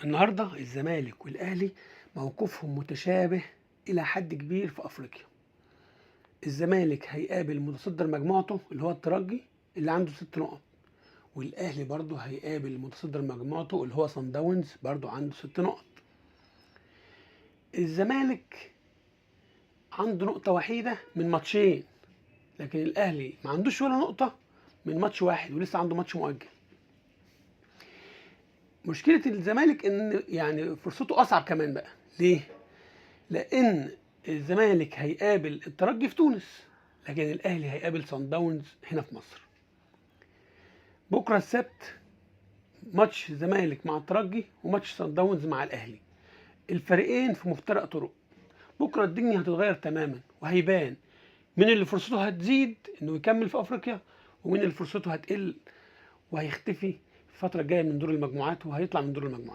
النهارده الزمالك والاهلي موقفهم متشابه الى حد كبير في افريقيا. الزمالك هيقابل متصدر مجموعته اللي هو الترجي اللي عنده 6 نقط، والاهلي برضه هيقابل متصدر مجموعته اللي هو صن داونز برضه عنده 6 نقط. الزمالك عنده نقطة وحيدة من ماتشين، لكن الاهلي ما عندوش ولا نقطة من ماتش واحد ولسه عنده ماتش مؤجل. مشكلة الزمالك ان يعني فرصته اصعب كمان بقى. ليه؟ لان الزمالك هيقابل الترجي في تونس، لكن الاهلي هيقابل صن داونز هنا في مصر. بكره السبت ماتش الزمالك مع الترجي وماتش صن داونز مع الاهلي، الفريقين في مفترق طرق. بكره الدنيا هتتغير تماما وهيبان مين اللي فرصته هتزيد انه يكمل في افريقيا ومين اللي فرصته هتقل وهيختفي الفتره الجايه من دور المجموعات وهيطلع من دور المجموعات.